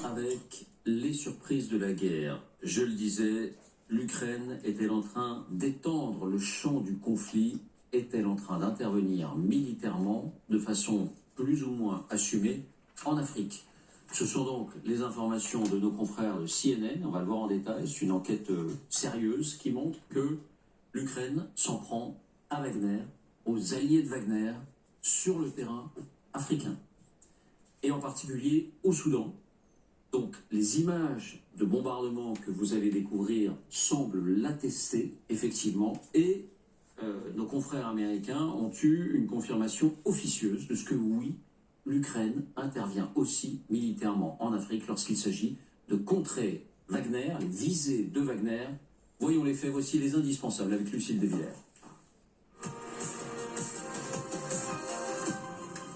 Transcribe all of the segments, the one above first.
Avec les surprises de la guerre, je le disais, l'Ukraine est-elle en train d'étendre le champ du conflit? Est-elle en train d'intervenir militairement de façon plus ou moins assumée en Afrique? Ce sont donc les informations de nos confrères de CNN, on va le voir en détail, c'est une enquête sérieuse qui montre que l'Ukraine s'en prend à Wagner, aux alliés de Wagner, sur le terrain africain, et en particulier au Soudan. Donc les images de bombardement que vous allez découvrir semblent l'attester, effectivement, et nos confrères américains ont eu une confirmation officieuse de ce que oui, l'Ukraine intervient aussi militairement en Afrique lorsqu'il s'agit de contrer Wagner, les visées de Wagner. Voyons les faits, voici les indispensables avec Lucille Devillers.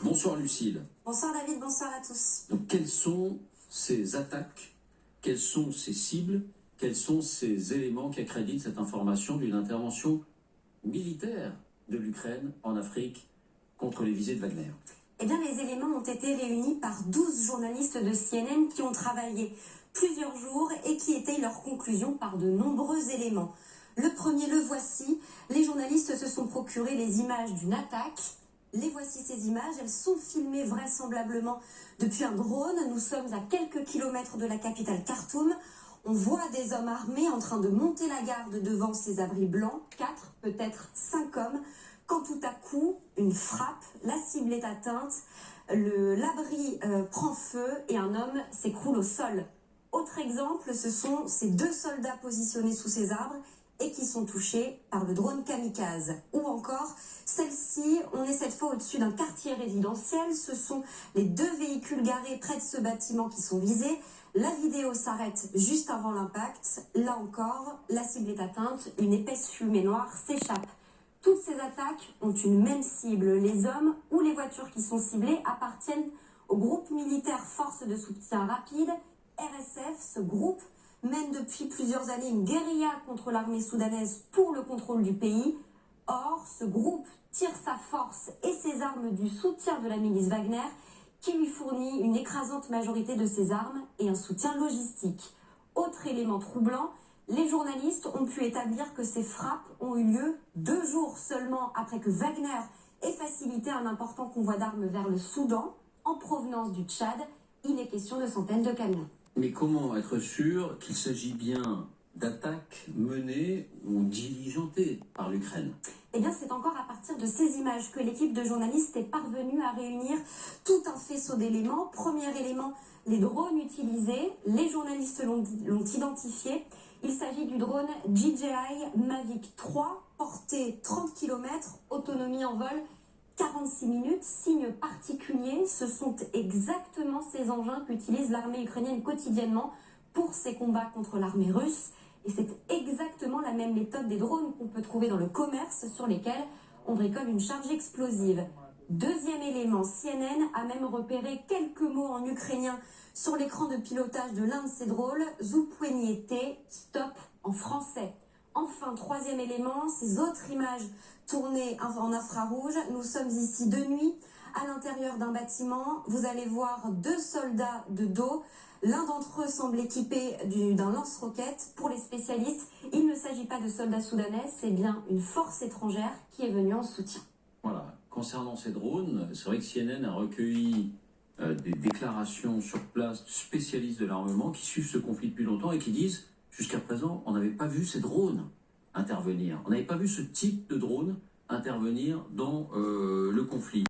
Bonsoir Lucille. Bonsoir David, bonsoir à tous. Donc quelles sont ces attaques, quelles sont ces cibles, quels sont ces éléments qui accréditent cette information d'une intervention militaire de l'Ukraine en Afrique contre les visées de Wagner? Eh bien, les éléments ont été réunis par 12 journalistes de CNN qui ont travaillé plusieurs jours et qui étaient leurs conclusions par de nombreux éléments. Le premier, le voici. Les journalistes se sont procurés les images d'une attaque. Les voici ces images, elles sont filmées vraisemblablement depuis un drone. Nous sommes à quelques kilomètres de la capitale Khartoum. On voit des hommes armés en train de monter la garde devant ces abris blancs, 4, peut-être 5 hommes, quand tout à coup, une frappe, la cible est atteinte, l'abri prend feu et un homme s'écroule au sol. Autre exemple, ce sont ces 2 soldats positionnés sous ces arbres et qui sont touchés par le drone kamikaze. Ou encore, celle-ci, on est cette fois au-dessus d'un quartier résidentiel. Ce sont les 2 véhicules garés près de ce bâtiment qui sont visés. La vidéo s'arrête juste avant l'impact. Là encore, la cible est atteinte, une épaisse fumée noire s'échappe. Toutes ces attaques ont une même cible. Les hommes ou les voitures qui sont ciblées appartiennent au groupe militaire Force de soutien rapide, RSF. Ce groupe mène depuis plusieurs années une guérilla contre l'armée soudanaise pour le contrôle du pays. Or, ce groupe tire sa force et ses armes du soutien de la milice Wagner, qui lui fournit une écrasante majorité de ses armes et un soutien logistique. Autre élément troublant, les journalistes ont pu établir que ces frappes ont eu lieu 2 jours seulement après que Wagner ait facilité un important convoi d'armes vers le Soudan, en provenance du Tchad. Il est question de centaines de camions. Mais comment être sûr qu'il s'agit bien d'attaques menées ou diligentées par l'Ukraine? Eh bien, c'est encore à partir de ces images que l'équipe de journalistes est parvenue à réunir tout un faisceau d'éléments. Premier élément, les drones utilisés. Les journalistes l'ont identifié. Il s'agit du drone DJI Mavic 3, portée 30 km, autonomie en vol 46 minutes. Signe particulier, ce sont exactement ces engins qu'utilise l'armée ukrainienne quotidiennement pour ses combats contre l'armée russe. Et c'est exactement la même méthode des drones qu'on peut trouver dans le commerce sur lesquels on bricole une charge explosive. Deuxième élément, CNN a même repéré quelques mots en ukrainien sur l'écran de pilotage de l'un de ces drones, Zupweniete, stop en français. Enfin, troisième élément, ces autres images tournées en infrarouge. Nous sommes ici de nuit, à l'intérieur d'un bâtiment. Vous allez voir 2 soldats de dos. L'un d'entre eux semble équipé d'un lance-roquette. Pour les spécialistes, il ne s'agit pas de soldats soudanais, c'est bien une force étrangère qui est venue en soutien. Voilà. Concernant ces drones, c'est vrai que CNN a recueilli des déclarations sur place de spécialistes de l'armement qui suivent ce conflit depuis longtemps et qui disent jusqu'à présent, on n'avait pas vu ces drones intervenir. On n'avait pas vu ce type de drone intervenir dans le conflit.